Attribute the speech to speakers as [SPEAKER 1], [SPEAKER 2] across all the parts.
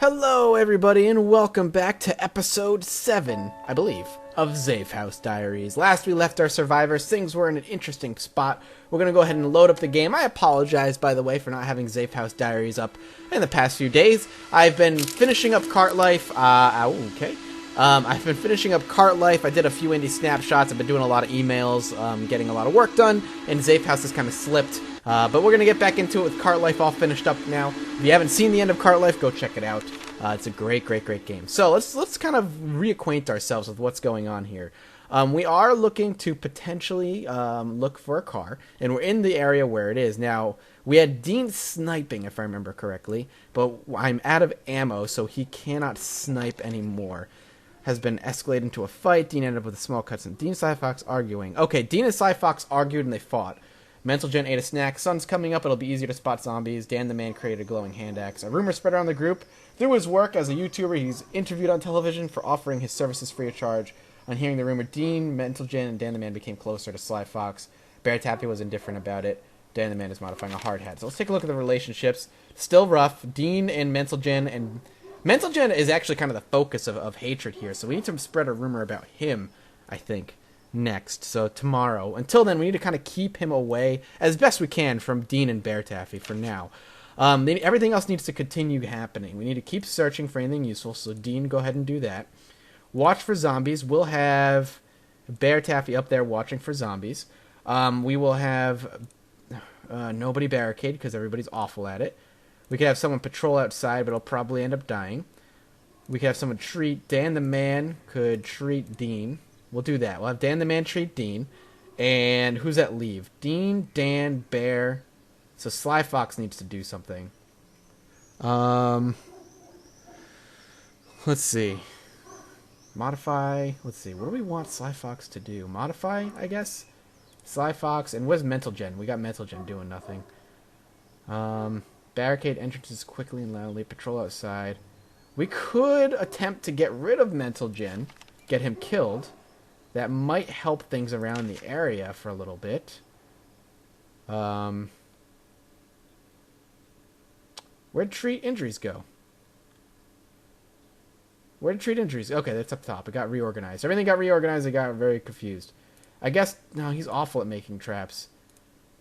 [SPEAKER 1] Hello, everybody, and welcome back to episode 7, I believe, of Zafehouse Diaries. Last we left our survivors, things were in an interesting spot. We're going to go ahead and load up the game. I apologize, by the way, for not having Zafehouse Diaries up in the past few days. I've been finishing up Cart Life. I've been finishing up Cart Life. I did a few indie snapshots. I've been doing a lot of emails, getting a lot of work done, and Zafehouse has kind of slipped. But we're going to get back into it with Cart Life all finished up now. If you haven't seen the end of Cart Life, go check it out. It's a great game. So let's kind of reacquaint ourselves with what's going on here. We are looking to potentially look for a car, and we're in the area where it is. Now, we had Dean sniping, if I remember correctly, but I'm out of ammo, so he cannot snipe anymore. Has been escalated into a fight. Dean ended up with a small cutscene. Dean and Cyfox arguing. Okay, Dean and Cyfox argued and they fought. Mental Gen ate a snack. Sun's coming up. It'll be easier to spot zombies. Dan the man created a glowing hand axe. A rumor spread around the group. Through his work as a YouTuber, he's interviewed on television for offering his services free of charge. On hearing the rumor, Dean, Mental Gen, and Dan the man became closer to Sly Fox. Bear Taffy was indifferent about it. Dan the man is modifying a hard hat. So let's take a look at the relationships. Still rough. Dean and Mental Gen is actually kind of the focus of hatred here. So we need to spread a rumor about him, I think, next. So tomorrow. Until then, we need to kind of keep him away as best we can from Dean and Bear Taffy for now. Everything else needs to continue happening. We need to keep searching for anything useful. So Dean, go ahead and do that. Watch for zombies. We'll have Bear Taffy up there watching for zombies. We will have nobody barricade because everybody's awful at it. We could have someone patrol outside, but it'll probably end up dying. We could have someone treat Dan the man could treat Dean. We'll do that. We'll have Dan the man treat Dean. And who's that leave? Dean, Dan, Bear. So Sly Fox needs to do something. Let's see. Modify. Let's see. What do we want Sly Fox to do? Modify, I guess? Sly Fox. And where's Mental Gen? We got Mental Gen doing nothing. Barricade entrances quickly and loudly. Patrol outside. We could attempt to get rid of Mental Gen. Get him killed. That might help things around the area for a little bit. Where'd treat injuries go? Where'd treat injuries? Okay, that's up top. It got reorganized. Everything got reorganized. I got very confused. I guess, no, he's awful at making traps.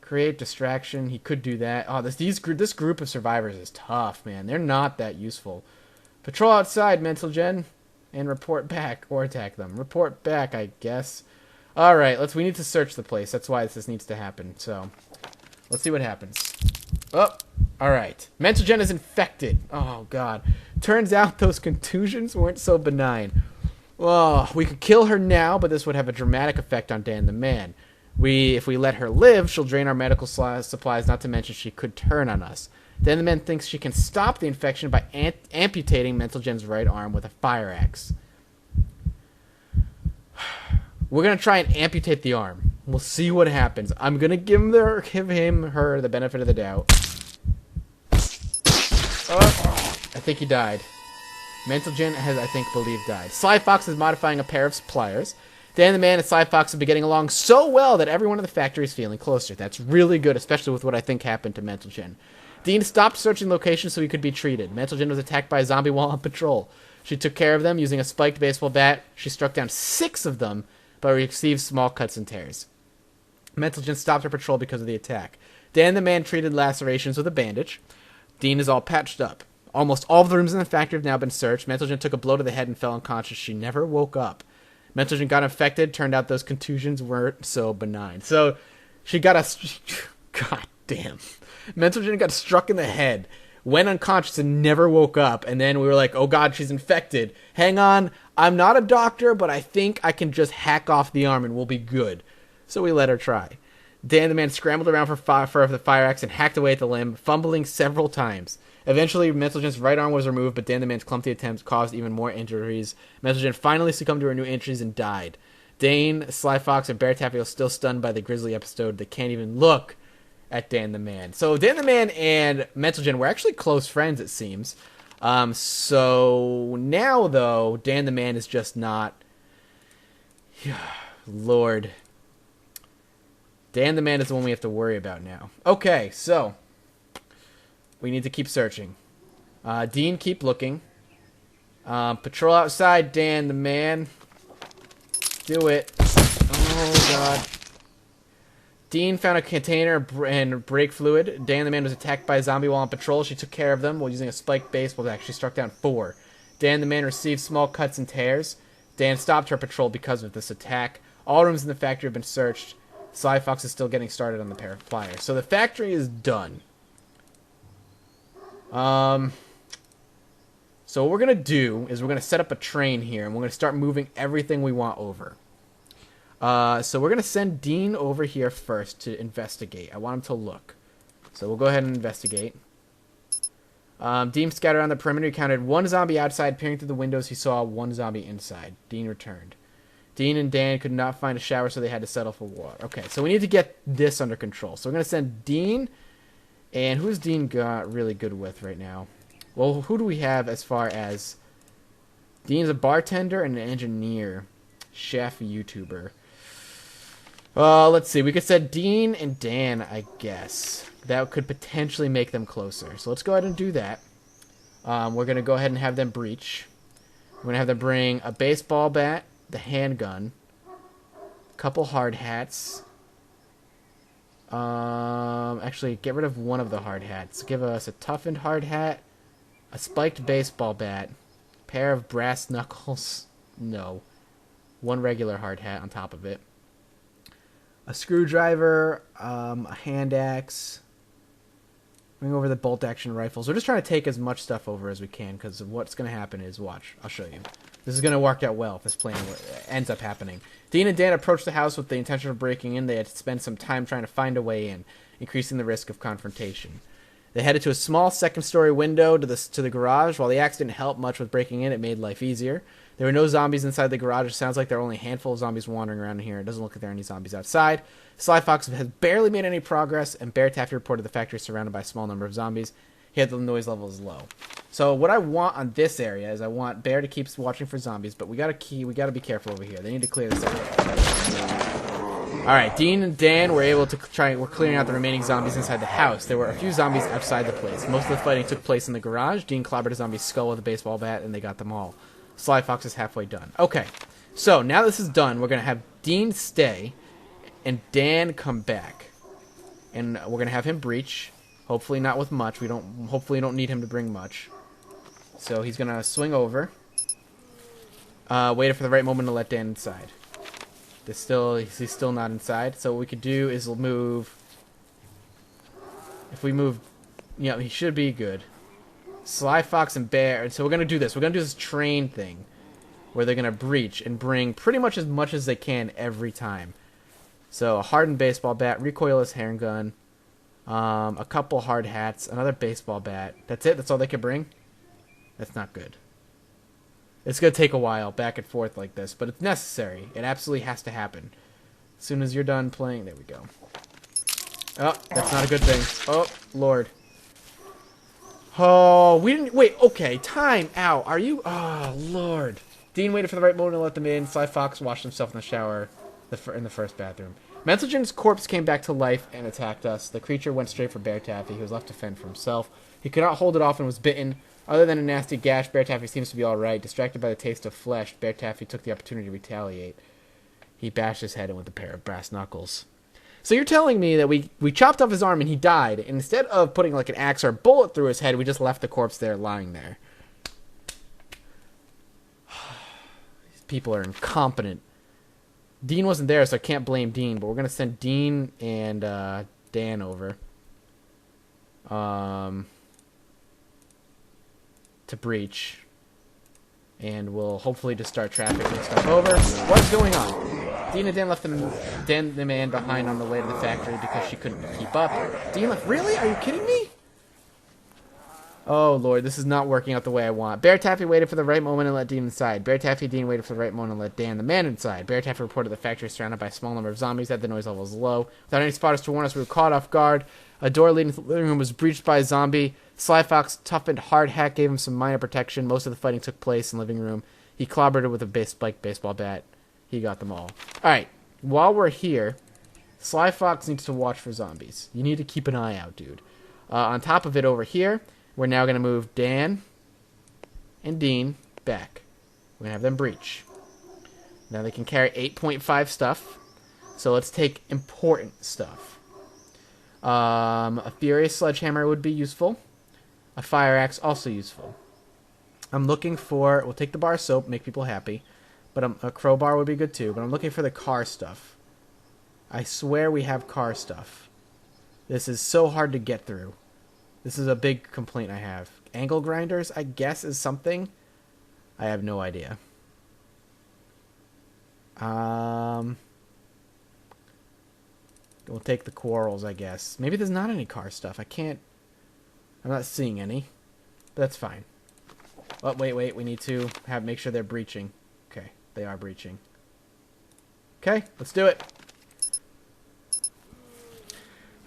[SPEAKER 1] Create distraction. He could do that. Oh, this group of survivors is tough, man. They're not that useful. Patrol outside, Mental Gen. And report back, or attack them. Report back, I guess. Alright, we need to search the place. That's why this needs to happen. So, let's see what happens. Oh, alright. Mental Gen is infected. Oh, God. Turns out those contusions weren't so benign. Oh, we could kill her now, but this would have a dramatic effect on Dan the man. If we let her live, she'll drain our medical supplies, not to mention she could turn on us. Dan the man thinks she can stop the infection by amputating Mental Gen's right arm with a fire axe. We're going to try and amputate the arm. We'll see what happens. I'm going to give her the benefit of the doubt. I think he died. Mental Gen has, I think, died. Sly Fox is modifying a pair of pliers. Dan the man and Sly Fox have been getting along so well that everyone in the factory is feeling closer. That's really good, especially with what I think happened to Mental Gen. Dean stopped searching locations so he could be treated. Mental Gen was attacked by a zombie while on patrol. She took care of them using a spiked baseball bat. She struck down 6 of them, but received small cuts and tears. Mental Gen stopped her patrol because of the attack. Dan the man treated lacerations with a bandage. Dean is all patched up. Almost all of the rooms in the factory have now been searched. Mental Gen took a blow to the head and fell unconscious. She never woke up. Mental Gen got infected. Turned out those contusions weren't so benign. So she got God damn. Mental Gen got struck in the head, went unconscious and never woke up, and then we were like, oh god, she's infected. Hang on, I'm not a doctor, but I think I can just hack off the arm and we'll be good. So we let her try. Dan the man scrambled around for the fire axe and hacked away at the limb, fumbling several times. Eventually, Mental Gen's right arm was removed, but Dan the man's clumsy attempts caused even more injuries. Mental Gen finally succumbed to her new injuries and died. Dane, Sly Fox, and Bear Taffy are still stunned by the grisly episode. They can't even look at Dan the man. So Dan the man and Mental Gen were actually close friends, it seems. So now, though, Dan the man is just not... Lord. Dan the man is the one we have to worry about now. Okay, so we need to keep searching. Dean, keep looking. Patrol outside, Dan the man. Do it. Oh, God. Dean found a container and brake fluid. Dan the man was attacked by a zombie while on patrol. She took care of them while using a spiked baseball bat. She struck down 4. Dan the man received small cuts and tears. Dan stopped her patrol because of this attack. All rooms in the factory have been searched. Sly Fox is still getting started on the pair of pliers. So the factory is done. So what we're going to do is we're going to set up a train here, and we're going to start moving everything we want over. So we're going to send Dean over here first to investigate. I want him to look. So we'll go ahead and investigate. Dean scattered around the perimeter. He counted 1 zombie outside. Peering through the windows, he saw 1 zombie inside. Dean returned. Dean and Dan could not find a shower, so they had to settle for water. Okay, so we need to get this under control. So we're going to send Dean. And who's Dean got really good with right now? Well, who do we have as far as... Dean's a bartender and an engineer. Chef, YouTuber. Let's see. We could send Dean and Dan, I guess. That could potentially make them closer. So let's go ahead and do that. We're going to go ahead and have them breach. We're going to have them bring a baseball bat, the handgun, a couple hard hats. Actually, get rid of one of the hard hats. Give us a toughened hard hat, a spiked baseball bat, pair of brass knuckles. No. 1 regular hard hat on top of it. A screwdriver, a hand axe. Bring over the bolt action rifles. We're just trying to take as much stuff over as we can, because what's going to happen is, watch, I'll show you. This is going to work out well if this plan ends up happening. Dean and Dan approached the house with the intention of breaking in. They had to spend some time trying to find a way in, increasing the risk of confrontation. They headed to a small second-story window to the garage. While the axe didn't help much with breaking in, it made life easier. There were no zombies inside the garage. It sounds like there are only a handful of zombies wandering around in here. It doesn't look like there are any zombies outside. Sly Fox has barely made any progress, and Bear Taffy reported the factory surrounded by a small number of zombies. He had the noise levels low. So what I want on this area is I want Bear to keep watching for zombies, but we gotta be careful over here. They need to clear this out. Alright, Dean and Dan were able to we're clearing out the remaining zombies inside the house. There were a few zombies outside the place. Most of the fighting took place in the garage. Dean clobbered a zombie's skull with a baseball bat, and they got them all. Sly Fox is halfway done. Okay, so now this is done, we're going to have Dean stay, and Dan come back. And we're going to have him breach. Hopefully not with much. Hopefully don't need him to bring much. So he's going to swing over. Waited for the right moment to let Dan inside. He's still not inside. So what we could do is we'll move. If we move, yeah, he should be good. Sly Fox and Bear. So we're gonna do this. We're gonna do this train thing, where they're gonna breach and bring pretty much as they can every time. So a hardened baseball bat, recoilless handgun, a couple hard hats, another baseball bat. That's it. That's all they can bring. That's not good. It's going to take a while, back and forth like this, but it's necessary. It absolutely has to happen. As soon as you're done playing, there we go. Oh, that's not a good thing. Oh, Lord. Oh, we didn't, wait, okay, time out. Are you, oh, Lord. Dean waited for the right moment to let them in. Sly Fox washed himself in the shower in the first bathroom. Menselgen's corpse came back to life and attacked us. The creature went straight for Bear Taffy. He was left to fend for himself. He could not hold it off and was bitten. Other than a nasty gash, Bear Taffy seems to be alright. Distracted by the taste of flesh, Bear Taffy took the opportunity to retaliate. He bashed his head in with a pair of brass knuckles. So you're telling me that we chopped off his arm and he died, and instead of putting like an axe or a bullet through his head, we just left the corpse there lying there. These people are incompetent. Dean wasn't there, so I can't blame Dean, but we're going to send Dean and Dan over. To breach, and we'll hopefully just start trafficking stuff over. What's going on? Dean and Dan left the man behind on the way to the factory because she couldn't keep up. Dean left. Really? Are you kidding me? Oh Lord, this is not working out the way I want. Bear Taffy waited for the right moment and let Dean inside. Bear Taffy and Dean waited for the right moment and let Dan the man inside. Bear Taffy reported the factory surrounded by a small number of zombies. Had the noise levels low. Without any spotters to warn us, we were caught off guard. A door leading to the living room was breached by a zombie. Sly Fox toughened hard hat gave him some minor protection. Most of the fighting took place in the living room. He clobbered it with a spiked baseball bat. He got them all. Alright, while we're here, Sly Fox needs to watch for zombies. You need to keep an eye out, dude. On top of it over here, we're now going to move Dan and Dean back. We're going to have them breach. Now they can carry 8.5 stuff. So let's take important stuff. A furious sledgehammer would be useful. A fire axe also useful. I'm looking for... We'll take the bar of soap, make people happy. But a crowbar would be good too. But I'm looking for the car stuff. I swear we have car stuff. This is so hard to get through. This is a big complaint I have. Angle grinders, I guess, is something. I have no idea. We'll take the quarrels, I guess. Maybe there's not any car stuff. I'm not seeing any. But that's fine. Oh, wait. We need to make sure they're breaching. Okay, they are breaching. Okay, let's do it.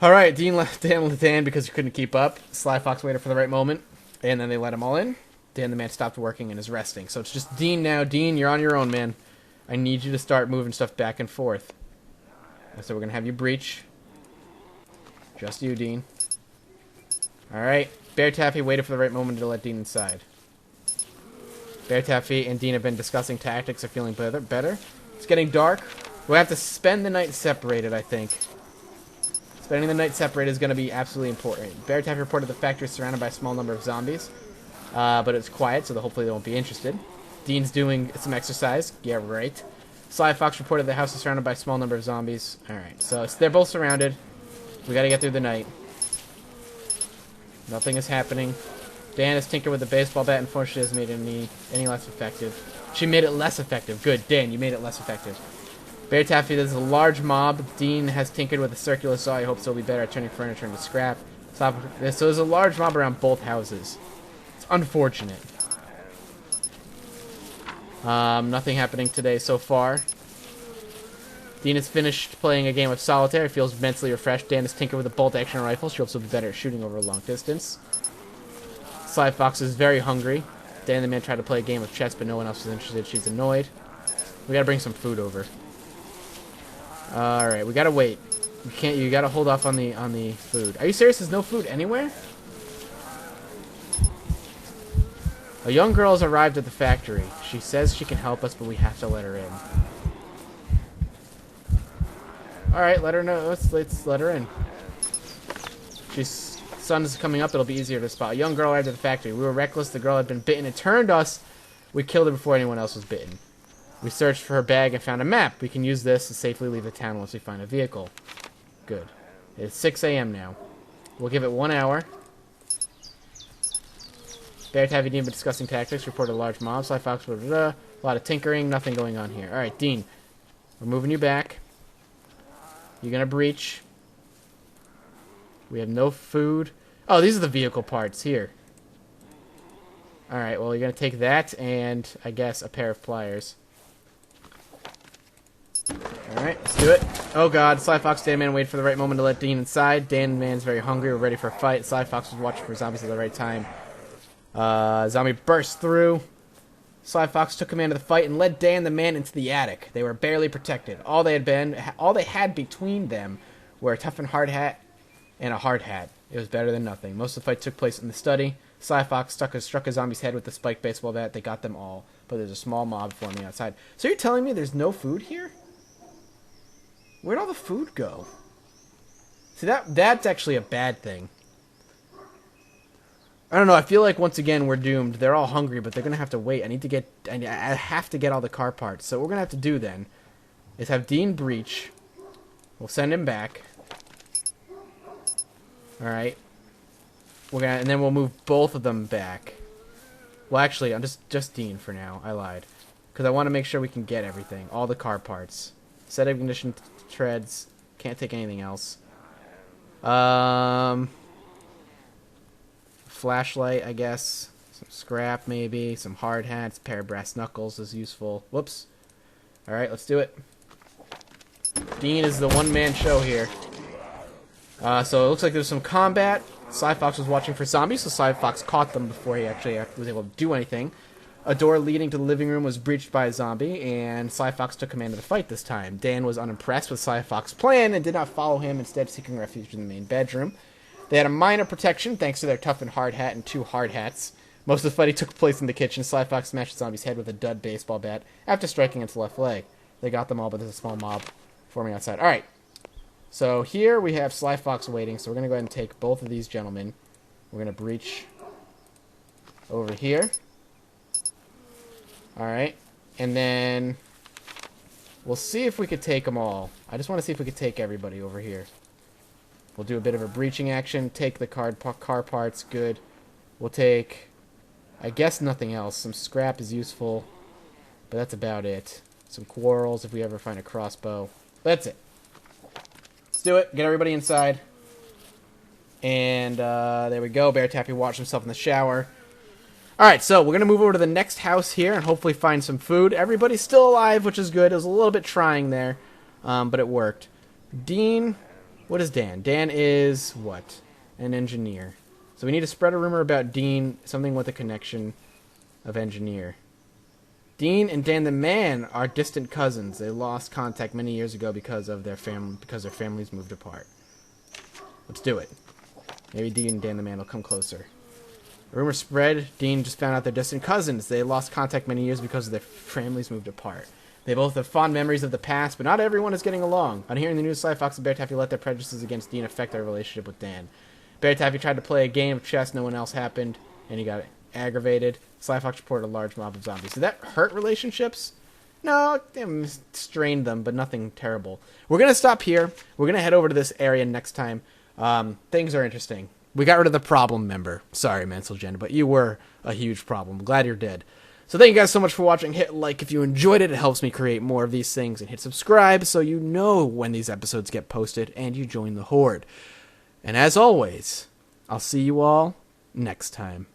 [SPEAKER 1] Alright, Dan left Dan because he couldn't keep up. Sly Fox waited for the right moment. And then they let him all in. Dan the man stopped working and is resting. So it's just Dean now. Dean, you're on your own, man. I need you to start moving stuff back and forth. So we're going to have you breach. Just you, Dean. Alright. Bear Taffy waited for the right moment to let Dean inside. Bear Taffy and Dean have been discussing tactics. Are feeling better. It's getting dark. We'll have to spend the night separated, I think. Spending the night separated is going to be absolutely important. Bear Taffy reported the factory is surrounded by a small number of zombies. But it's quiet, so hopefully they won't be interested. Dean's doing some exercise. Yeah, right. Sly Fox reported the house is surrounded by a small number of zombies. Alright, so they're both surrounded. We gotta get through the night. Nothing is happening. Dan has tinkered with the baseball bat. Unfortunately, hasn't made any less effective. She made it less effective. Good, Dan, you made it less effective. Bear Taffy, there's a large mob. Dean has tinkered with a circular saw. He hopes it'll be better at turning furniture into scrap. So there's a large mob around both houses. It's unfortunate. Nothing happening today so far. Dean has finished playing a game of solitaire. He feels immensely refreshed. Dan has tinkered with a bolt-action rifle. She hopes he'll be better at shooting over a long distance. Sly Fox is very hungry. Dan the man tried to play a game of chess, but no one else was interested. She's annoyed. We gotta bring some food over. Alright, we gotta wait. You gotta hold off on the food. Are you serious? There's no food anywhere? A young girl has arrived at the factory. She says she can help us, but we have to let her in. Alright, let her know. Let's let her in. Sun is coming up. It'll be easier to spot. A young girl arrived at the factory. We were reckless. The girl had been bitten. It turned us. We killed her before anyone else was bitten. We searched for her bag and found a map. We can use this to safely leave the town once we find a vehicle. Good. It's 6 a.m. now. We'll give it 1 hour. Bear Taffy Dean been discussing tactics. Reported a large mob. Sly Fox. Blah, blah, blah. A lot of tinkering. Nothing going on here. Alright, Dean. We're moving you back. You're gonna breach. We have no food. Oh, these are the vehicle parts. Here. Alright, well, you're gonna take that and, I guess, a pair of pliers. Alright, let's do it. Oh god, Sly Fox, Dan Man waited for the right moment to let Dean inside. Dan Man's very hungry. We're ready for a fight. Sly Fox was watching for zombies at the right time. Zombie burst through. Sly Fox took command of the fight and led Dan the Man into the attic. They were barely protected. All they had between them were a tough and hard hat and a hard hat. It was better than nothing. Most of the fight took place in the study. Sly Fox struck a zombie's head with the spiked baseball bat. They got them all, but there's a small mob forming outside. So you're telling me there's no food here? Where'd all the food go? See, that's actually a bad thing. I don't know. I feel like once again we're doomed. They're all hungry, but they're gonna have to wait. I have to get all the car parts. So what we're gonna have to do then is have Dean breach. We'll send him back. All right. And then we'll move both of them back. Well, actually, I'm just Dean for now. I lied, because I want to make sure we can get everything, all the car parts. Set ignition treads. Can't take anything else. Flashlight, I guess. Some scrap, maybe. Some hard hats. Pair of brass knuckles is useful. Whoops. Alright, let's do it. Dean is the one-man show here. So it looks like there's some combat. Sly Fox was watching for zombies, so Sly Fox caught them before he actually was able to do anything. A door leading to the living room was breached by a zombie, and Sly Fox took command of the fight this time. Dan was unimpressed with Sly Fox's plan and did not follow him, instead seeking refuge in the main bedroom. They had a minor protection thanks to their tough and hard hat and 2 hard hats, Most of the fighting took place in the kitchen. Slyfox smashed the zombie's head with a dud baseball bat after striking its left leg. They got them all, but there's a small mob forming outside. All right. So here we have Slyfox waiting, so we're going to go ahead and take both of these gentlemen. We're going to breach over here. All right. And then we'll see if we could take them all. I just want to see if we could take everybody over here. We'll do a bit of a breaching action. Take the car parts. Good. We'll take, I guess, nothing else. Some scrap is useful, but that's about it. Some quarrels if we ever find a crossbow. That's it. Let's do it. Get everybody inside. And there we go. Bear Taffy washed himself in the shower. Alright, so we're going to move over to the next house here and hopefully find some food. Everybody's still alive, which is good. It was a little bit trying there, but it worked. Dean, what is Dan? Dan is what? An engineer. So we need to spread a rumor about Dean, something with a connection of engineer. Dean and Dan the Man are distant cousins. They lost contact many years ago because their families moved apart. Let's do it. Maybe Dean and Dan the Man will come closer. The rumor spread. Dean just found out they're distant cousins. They lost contact many years because their families moved apart. They both have fond memories of the past, but not everyone is getting along. On hearing the news, Slyfox and Bear Taffy let their prejudices against Dean affect their relationship with Dan. Bear Taffy tried to play a game of chess. No one else happened, and he got aggravated. Slyfox reported a large mob of zombies. Did that hurt relationships? No, it strained them, but nothing terrible. We're going to stop here. We're going to head over to this area next time. Things are interesting. We got rid of the problem member. Sorry, Mansell Jen, but you were a huge problem. Glad you're dead. So thank you guys so much for watching. Hit like if you enjoyed it. It helps me create more of these things. And hit subscribe so you know when these episodes get posted and you join the Horde. And as always, I'll see you all next time.